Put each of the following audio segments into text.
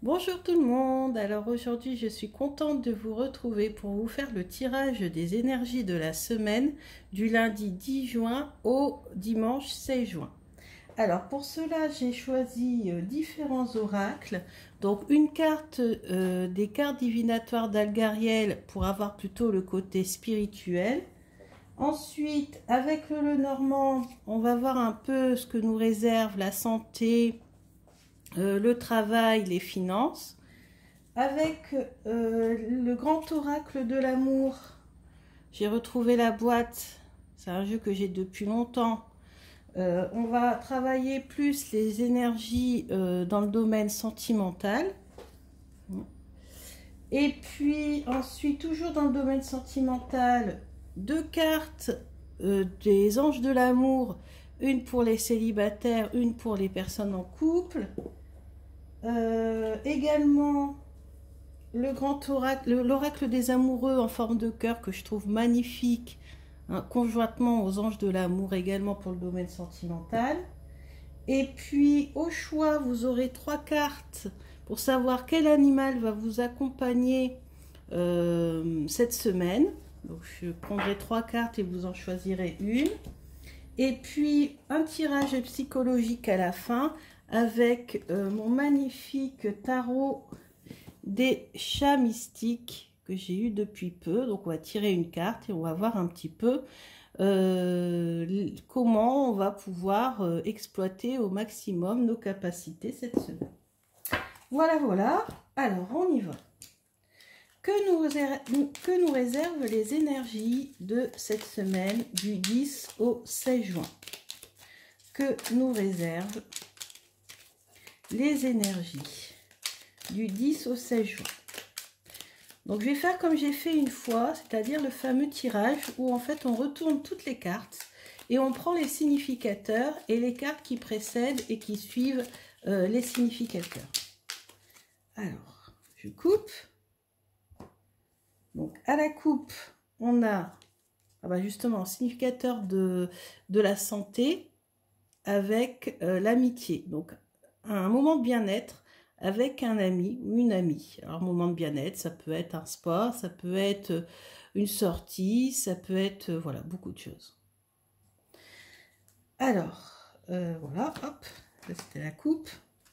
Bonjour tout le monde, alors aujourd'hui je suis contente de vous retrouver pour vous faire le tirage des énergies de la semaine du lundi 10 juin au dimanche 16 juin. Alors pour cela j'ai choisi différents oracles, donc une carte des cartes divinatoires d'Algariel pour avoir plutôt le côté spirituel. Ensuite avec le Lenormand on va voir un peu ce que nous réserve la santé, le travail, les finances. Avec le grand oracle de l'amour, j'ai retrouvé la boîte. C'est un jeu que j'ai depuis longtemps. On va travailler plus les énergies dans le domaine sentimental. Et puis ensuite, toujours dans le domaine sentimental, deux cartes des anges de l'amour. Une pour les célibataires, une pour les personnes en couple. Également le grand oracle, l'oracle des amoureux en forme de cœur que je trouve magnifique, hein, conjointement aux anges de l'amour également pour le domaine sentimental. Et puis au choix, vous aurez trois cartes pour savoir quel animal va vous accompagner cette semaine. Donc je prendrai trois cartes et vous en choisirez une. Et puis un tirage psychologique à la fin avec mon magnifique tarot des chats mystiques que j'ai eu depuis peu. Donc on va tirer une carte et on va voir un petit peu comment on va pouvoir exploiter au maximum nos capacités cette semaine. Voilà, voilà. Alors on y va. Que nous réservent les énergies de cette semaine du 10 au 16 juin? Que nous réservent les énergies du 10 au 16 juin? Donc je vais faire comme j'ai fait une fois, c'est-à-dire le fameux tirage où en fait on retourne toutes les cartes et on prend les significateurs et les cartes qui précèdent et qui suivent les significateurs. Alors, je coupe. Donc à la coupe, on a justement significateur de la santé avec l'amitié. Donc un moment de bien-être avec un ami ou une amie. Alors moment de bien-être, ça peut être un sport, ça peut être une sortie, ça peut être voilà, beaucoup de choses. Alors voilà, hop, ça c'était la coupe.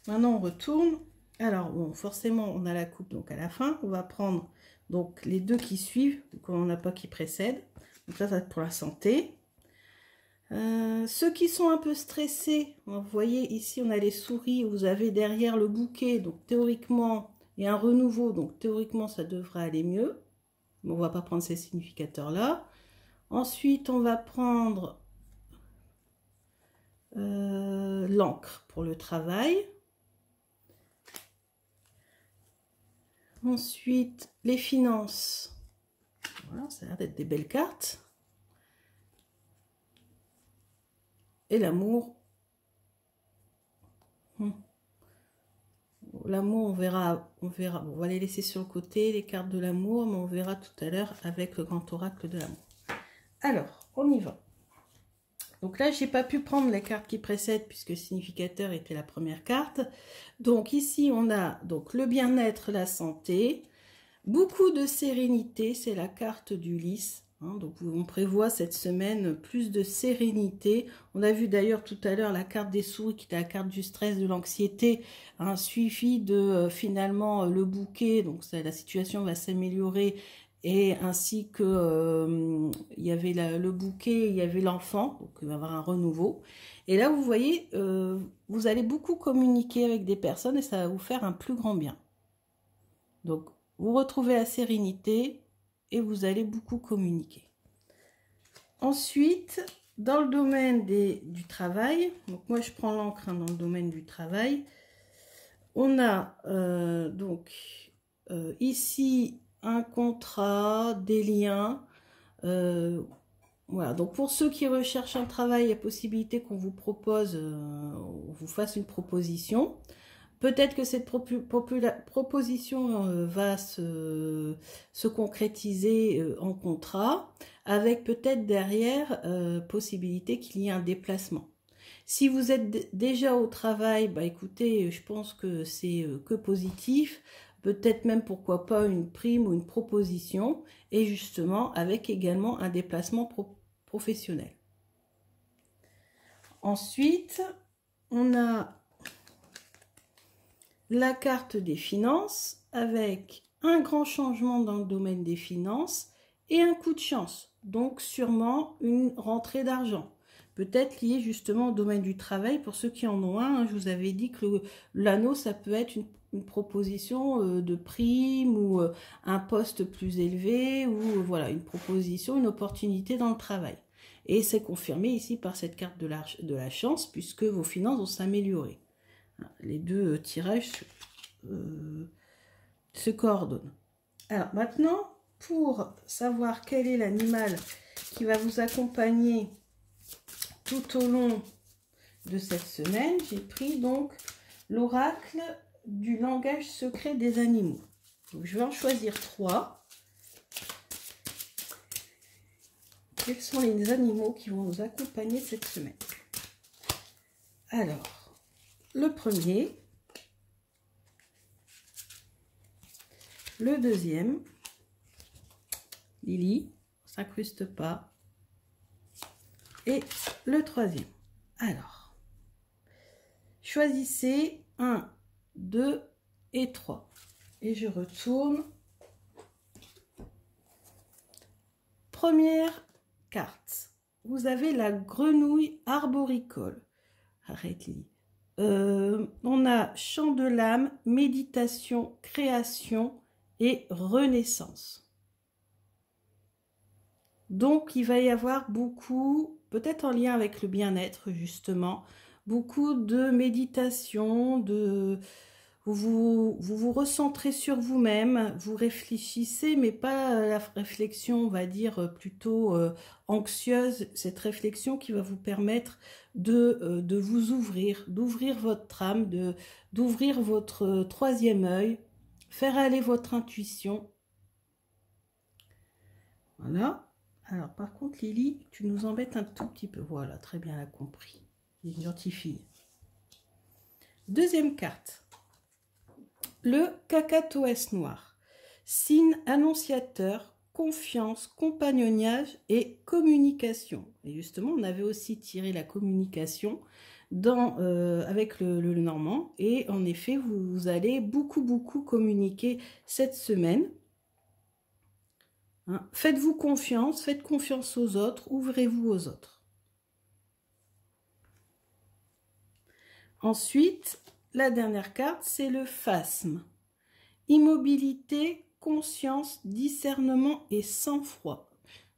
Maintenant on retourne. Alors bon, forcément on a la coupe, donc à la fin on va prendre donc les deux qui suivent, comme on n'a pas qui précèdent. Donc ça va être pour la santé. Ceux qui sont un peu stressés, vous voyez ici on a les souris, vous avez derrière le bouquet, donc théoriquement il y a un renouveau, donc théoriquement ça devrait aller mieux, mais on va pas prendre ces significateurs là. Ensuite on va prendre l'encre pour le travail. Ensuite les finances, voilà, ça a l'air d'être des belles cartes. Et l'amour, l'amour on verra, bon, on va les laisser sur le côté, les cartes de l'amour, mais on verra tout à l'heure avec le grand oracle de l'amour. Alors, on y va. Donc là, j'ai pas pu prendre les cartes qui précèdent puisque le significateur était la première carte. Donc ici, on a donc le bien-être, la santé, beaucoup de sérénité, c'est la carte du lys. Hein, donc on prévoit cette semaine plus de sérénité. On a vu d'ailleurs tout à l'heure la carte des souris qui était la carte du stress, de l'anxiété, hein, suivi de finalement le bouquet. Donc ça, la situation va s'améliorer. Et ainsi que il y avait le bouquet, il y avait l'enfant, donc il va y avoir un renouveau. Et là vous voyez, vous allez beaucoup communiquer avec des personnes et ça va vous faire un plus grand bien. Donc vous retrouvez la sérénité et vous allez beaucoup communiquer. Ensuite, dans le domaine du travail, donc moi je prends l'encre, hein, dans le domaine du travail, on a ici un contrat, des liens. Voilà, donc pour ceux qui recherchent un travail, il y a possibilité qu'on vous propose, on vous fasse une proposition. Peut-être que cette proposition va se concrétiser en contrat, avec peut-être derrière possibilité qu'il y ait un déplacement. Si vous êtes déjà au travail, bah écoutez, je pense que c'est que positif. Peut-être même, pourquoi pas, une prime ou une proposition. Et justement, avec également un déplacement professionnel. Ensuite, on a la carte des finances avec un grand changement dans le domaine des finances et un coup de chance. Donc, sûrement une rentrée d'argent. Peut-être lié justement au domaine du travail. Pour ceux qui en ont un, je vous avais dit que l'anneau, ça peut être une proposition de prime ou un poste plus élevé ou voilà, une proposition, une opportunité dans le travail. Et c'est confirmé ici par cette carte de la chance puisque vos finances vont s'améliorer. Les deux tirages se coordonnent. Alors maintenant, pour savoir quel est l'animal qui va vous accompagner tout au long de cette semaine, j'ai pris donc l'oracle du langage secret des animaux. Donc, je vais en choisir 3. Quels sont les animaux qui vont nous accompagner cette semaine? Alors, le premier, le deuxième, Lily, on s'incruste pas, et le troisième. Alors, choisissez 1, 2 et 3. Et je retourne. Première carte. Vous avez la grenouille arboricole. Arrête, Lily. On a chant de l'âme, méditation, création et renaissance. Donc, il va y avoir beaucoup, peut-être en lien avec le bien-être, justement, beaucoup de méditation, vous vous recentrez sur vous-même, vous réfléchissez, mais pas la réflexion, on va dire, plutôt anxieuse, cette réflexion qui va vous permettre de vous ouvrir, d'ouvrir votre âme, d'ouvrir votre troisième œil, faire aller votre intuition. Voilà. Alors, par contre, Lily, tu nous embêtes un tout petit peu. Voilà, très bien, elle a compris. C'est une gentille fille. Deuxième carte. Le cacatoès noir. Signe annonciateur, confiance, compagnonnage et communication. Et justement, on avait aussi tiré la communication avec le normand. Et en effet, vous allez beaucoup communiquer cette semaine. Hein, faites-vous confiance, faites confiance aux autres, ouvrez-vous aux autres. Ensuite, la dernière carte, c'est le phasme. Immobilité, conscience, discernement et sang-froid.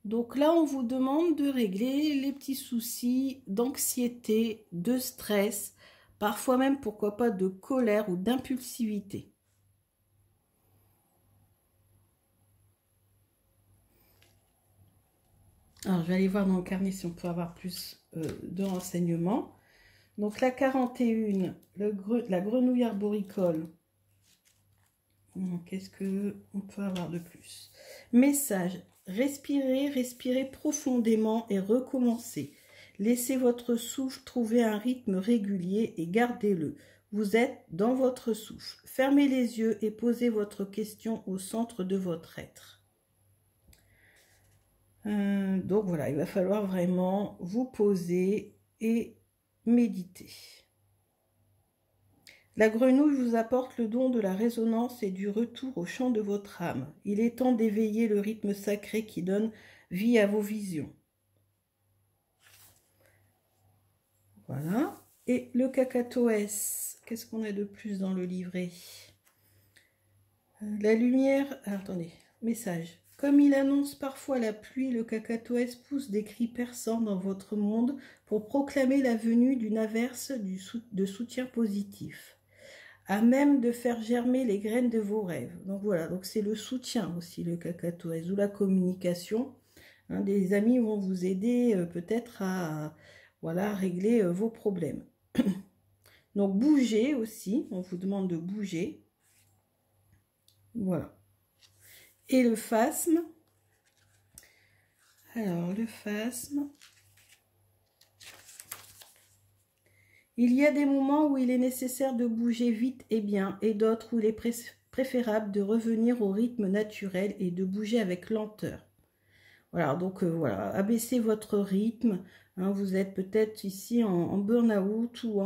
Donc là, on vous demande de régler les petits soucis d'anxiété, de stress, parfois même, pourquoi pas, de colère ou d'impulsivité. Alors, je vais aller voir dans le carnet si on peut avoir plus de renseignements. Donc, la 41, la grenouille arboricole. Qu'est-ce qu'on peut avoir de plus? Message. Respirez, respirez profondément et recommencez. Laissez votre souffle trouver un rythme régulier et gardez-le. Vous êtes dans votre souffle. Fermez les yeux et posez votre question au centre de votre être. Donc voilà, il va falloir vraiment vous poser et méditer. La grenouille vous apporte le don de la résonance et du retour au chant de votre âme. Il est temps d'éveiller le rythme sacré qui donne vie à vos visions. Voilà. Et le cacatoès, qu'est-ce qu'on a de plus dans le livret? La lumière... Ah, attendez, message. Comme il annonce parfois la pluie, le cacatoès pousse des cris perçants dans votre monde pour proclamer la venue d'une averse de soutien positif, à même de faire germer les graines de vos rêves. Donc voilà, donc c'est le soutien aussi, le cacatoès, ou la communication. Hein, des amis vont vous aider peut-être à voilà, régler vos problèmes. Donc bougez aussi, on vous demande de bouger. Voilà. Et le phasme. Alors, le phasme. Il y a des moments où il est nécessaire de bouger vite et bien, et d'autres où il est préférable de revenir au rythme naturel et de bouger avec lenteur. Voilà, donc voilà, abaissez votre rythme. Hein, vous êtes peut-être ici en burn-out ou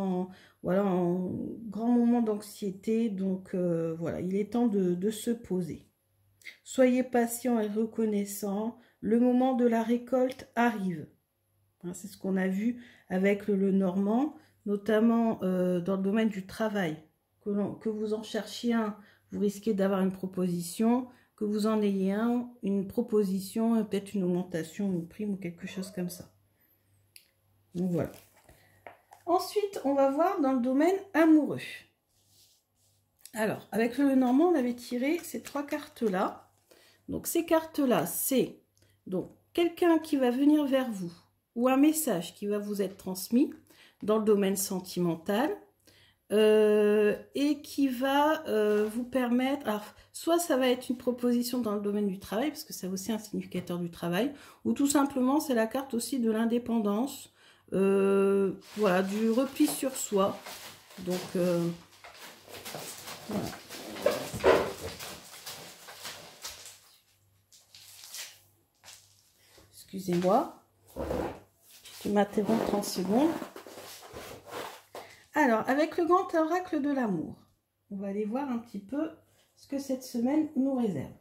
voilà, en grand moment d'anxiété. Donc voilà, il est temps de se poser. Soyez patient et reconnaissant. Le moment de la récolte arrive. Hein, c'est ce qu'on a vu avec le Normand, notamment dans le domaine du travail. Que vous en cherchiez un, vous risquez d'avoir une proposition. Que vous en ayez un, une proposition, peut-être une augmentation, une prime ou quelque chose comme ça. Donc voilà. Ensuite, on va voir dans le domaine amoureux. Alors, avec le Normand, on avait tiré ces 3 cartes-là. Donc ces cartes-là, c'est donc quelqu'un qui va venir vers vous ou un message qui va vous être transmis dans le domaine sentimental. Et qui va vous permettre, alors soit ça va être une proposition dans le domaine du travail, parce que c'est aussi un significateur du travail, ou tout simplement c'est la carte aussi de l'indépendance, voilà, du repli sur soi. Donc voilà. Excusez-moi, je m'interromps 30 secondes. Alors, avec le grand oracle de l'amour, on va aller voir un petit peu ce que cette semaine nous réserve.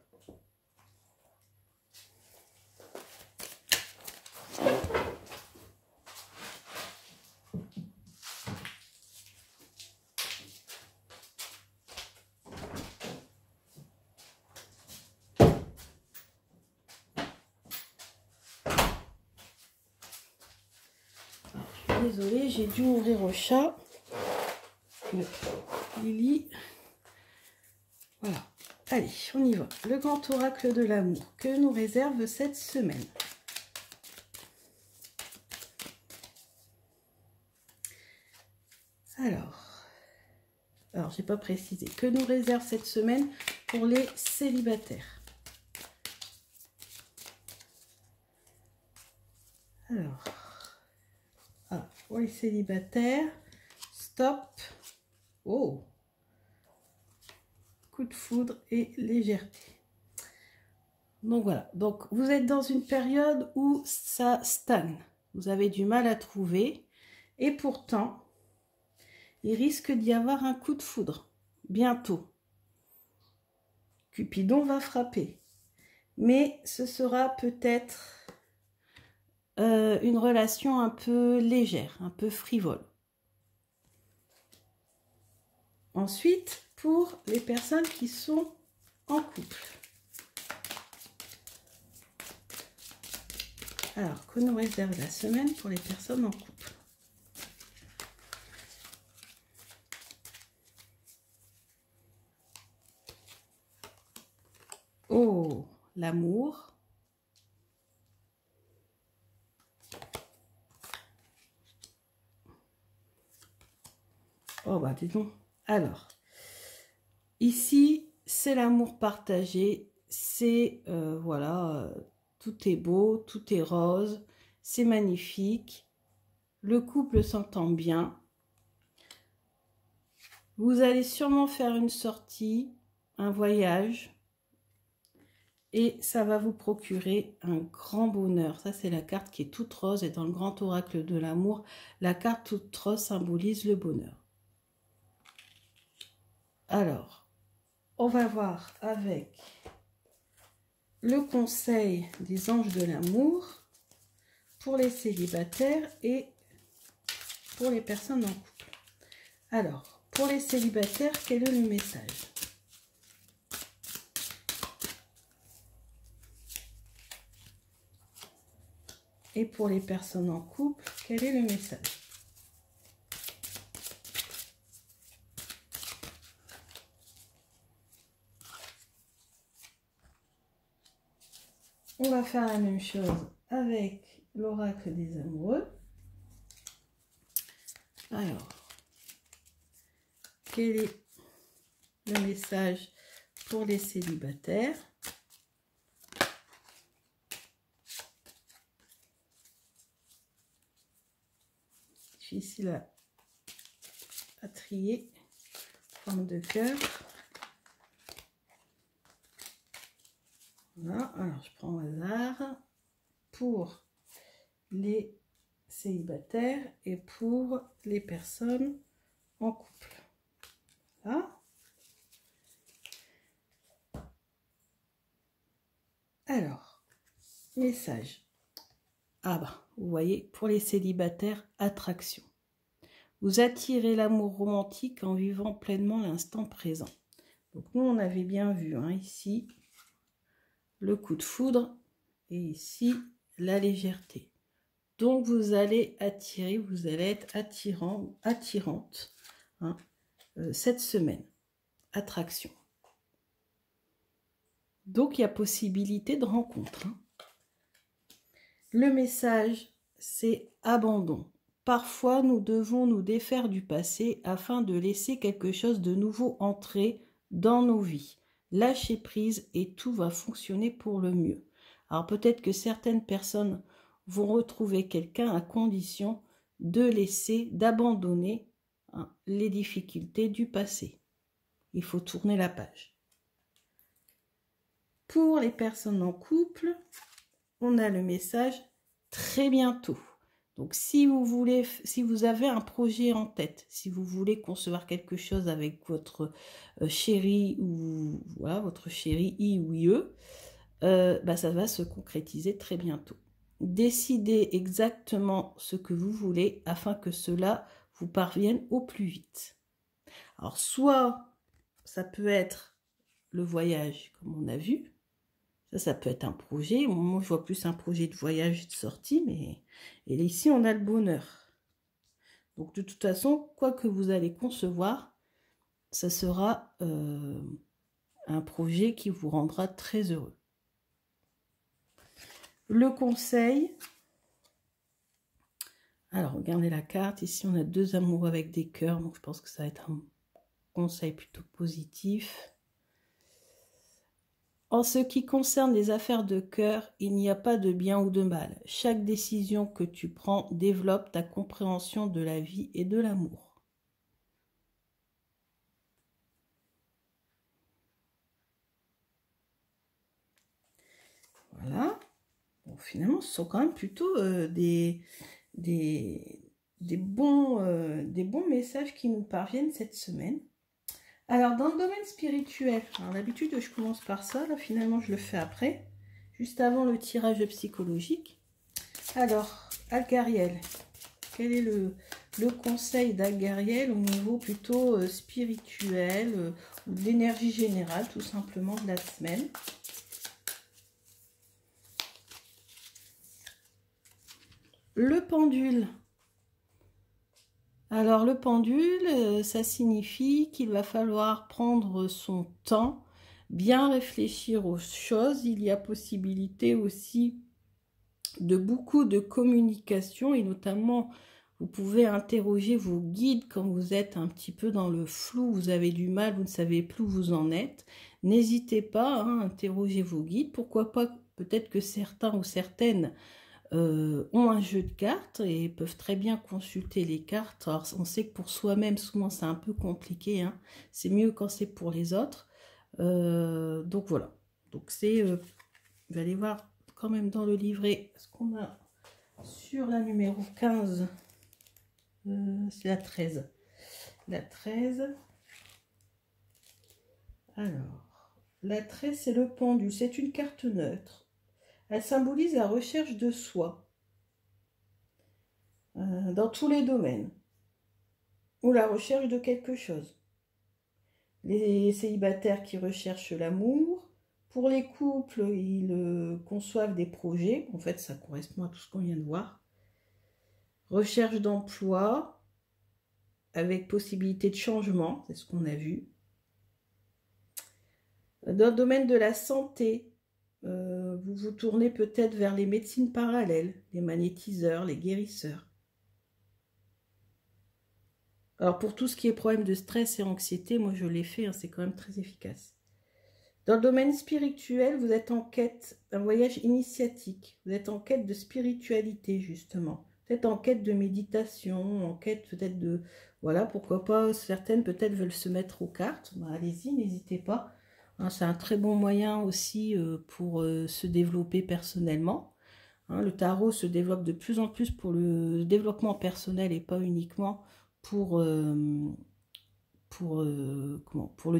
Alors, désolée, j'ai dû ouvrir au chat. Lily. Voilà. Allez, on y va. Le grand oracle de l'amour que nous réserve cette semaine. Alors j'ai pas précisé. Que nous réserve cette semaine pour les célibataires. Alors, pour les célibataires, stop. Oh, coup de foudre et légèreté. Donc voilà, donc vous êtes dans une période où ça stagne. Vous avez du mal à trouver et pourtant, il risque d'y avoir un coup de foudre bientôt. Cupidon va frapper. Mais ce sera peut-être une relation un peu légère, un peu frivole. Ensuite, pour les personnes qui sont en couple. Alors, que nous réserve la semaine pour les personnes en couple? Oh, l'amour. Oh, bah dis donc. Alors, ici, c'est l'amour partagé. C'est, voilà, tout est beau, tout est rose. C'est magnifique. Le couple s'entend bien. Vous allez sûrement faire une sortie, un voyage. Et ça va vous procurer un grand bonheur. Ça, c'est la carte qui est toute rose. Et dans le grand oracle de l'amour, la carte toute rose symbolise le bonheur. Alors, on va voir avec le conseil des anges de l'amour pour les célibataires et pour les personnes en couple. Alors, pour les célibataires, quel est le message ? Et pour les personnes en couple, quel est le message? On va faire la même chose avec l'oracle des amoureux. Alors, quel est le message pour les célibataires? Difficile à trier. Forme de cœur. Voilà, alors je prends au hasard pour les célibataires et pour les personnes en couple. Voilà. Alors, message. Ah bah, vous voyez, pour les célibataires, attraction. Vous attirez l'amour romantique en vivant pleinement l'instant présent. Donc nous, on avait bien vu hein, ici le coup de foudre et ici la légèreté. Donc vous allez attirer, vous allez être attirant ou attirante hein, cette semaine. Attraction. Donc il y a possibilité de rencontre. Hein. Le message, c'est abandon. Parfois, nous devons nous défaire du passé afin de laisser quelque chose de nouveau entrer dans nos vies. Lâchez prise et tout va fonctionner pour le mieux. Alors peut-être que certaines personnes vont retrouver quelqu'un à condition de laisser, d'abandonner hein, les difficultés du passé. Il faut tourner la page. Pour les personnes en couple, on a le message très bientôt. Donc si vous avez un projet en tête, si vous voulez concevoir quelque chose avec votre chéri ou voilà, votre chéri I ou IE, bah, ça va se concrétiser très bientôt. Décidez exactement ce que vous voulez afin que cela vous parvienne au plus vite. Alors soit ça peut être le voyage comme on a vu, ça peut être un projet. Moi, je vois plus un projet de voyage, de sortie, mais et ici, on a le bonheur. Donc, de toute façon, quoi que vous allez concevoir, ça sera un projet qui vous rendra très heureux. Le conseil. Alors, regardez la carte. Ici, on a deux amoureux avec des cœurs. Donc, je pense que ça va être un conseil plutôt positif. En ce qui concerne les affaires de cœur, il n'y a pas de bien ou de mal. Chaque décision que tu prends développe ta compréhension de la vie et de l'amour. Voilà. Bon, finalement, ce sont quand même plutôt des bons messages qui nous parviennent cette semaine. Alors, dans le domaine spirituel, d'habitude, je commence par ça. Là, finalement, je le fais après, juste avant le tirage psychologique. Alors, Algariel, quel est le conseil d'Algariel au niveau plutôt spirituel ou de l'énergie générale, tout simplement, de la semaine? Le pendule. Alors, le pendule, ça signifie qu'il va falloir prendre son temps, bien réfléchir aux choses. Il y a possibilité aussi de beaucoup de communication et notamment, vous pouvez interroger vos guides quand vous êtes un petit peu dans le flou, vous avez du mal, vous ne savez plus où vous en êtes. N'hésitez pas à interroger vos guides. Pourquoi pas, peut-être que certains ou certaines ont un jeu de cartes et peuvent très bien consulter les cartes. Alors, on sait que pour soi-même, souvent, c'est un peu compliqué. Hein. C'est mieux quand c'est pour les autres. Donc, voilà. Donc, c'est... vous allez voir quand même dans le livret ce qu'on a sur la numéro 15. C'est la 13. La 13. Alors, la 13, c'est le pendule. C'est une carte neutre. Elle symbolise la recherche de soi dans tous les domaines ou la recherche de quelque chose. Les célibataires qui recherchent l'amour. Pour les couples, ils conçoivent des projets. En fait, ça correspond à tout ce qu'on vient de voir. Recherche d'emploi avec possibilité de changement, c'est ce qu'on a vu. Dans le domaine de la santé, vous vous tournez peut-être vers les médecines parallèles, les magnétiseurs, les guérisseurs. Alors pour tout ce qui est problème de stress et anxiété, moi je l'ai fait, hein, c'est quand même très efficace. Dans le domaine spirituel, vous êtes en quête d'un voyage initiatique, vous êtes en quête de spiritualité justement, peut-être en quête de méditation, en quête peut-être de Voilà, pourquoi pas, certaines peut-être veulent se mettre aux cartes. Bah, allez-y, n'hésitez pas. Hein, c'est un très bon moyen aussi pour se développer personnellement. Hein, le tarot se développe de plus en plus pour le développement personnel et pas uniquement pour le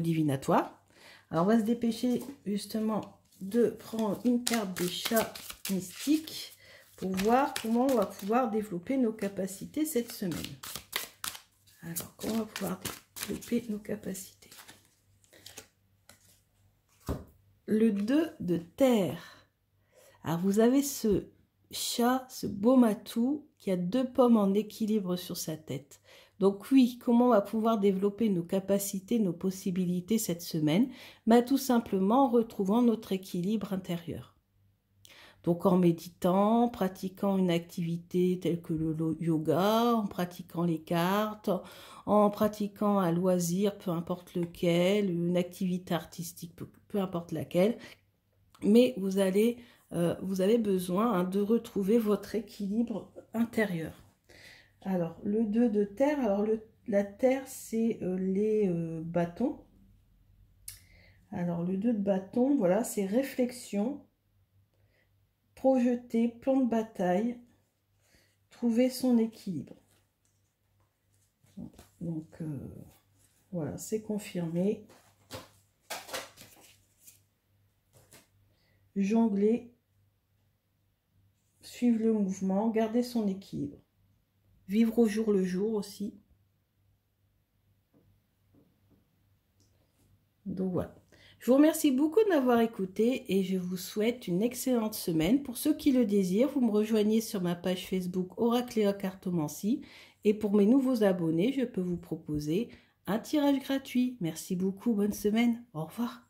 divinatoire. Alors, on va se dépêcher justement de prendre une carte des chats mystiques pour voir comment on va pouvoir développer nos capacités cette semaine. Alors, comment on va pouvoir développer nos capacités? Le 2 de terre. Alors, vous avez ce chat, ce beau matou, qui a 2 pommes en équilibre sur sa tête. Donc oui, comment on va pouvoir développer nos capacités, nos possibilités cette semaine? Bah, tout simplement en retrouvant notre équilibre intérieur. Donc en méditant, en pratiquant une activité telle que le yoga, en pratiquant les cartes, en pratiquant un loisir, peu importe lequel, une activité artistique, peu importe laquelle. Mais vous avez besoin de retrouver votre équilibre intérieur. Alors, le 2 de terre, alors la terre, c'est les bâtons. Alors, le 2 de bâton, voilà, c'est réflexion, projeter, plan de bataille, trouver son équilibre. Donc, voilà, c'est confirmé. Jongler, suivre le mouvement, garder son équilibre. Vivre au jour le jour aussi. Donc voilà. Je vous remercie beaucoup de m'avoir écouté et je vous souhaite une excellente semaine. Pour ceux qui le désirent, vous me rejoignez sur ma page Facebook Oracléa Cartomancie. Et pour mes nouveaux abonnés, je peux vous proposer un tirage gratuit. Merci beaucoup, bonne semaine. Au revoir.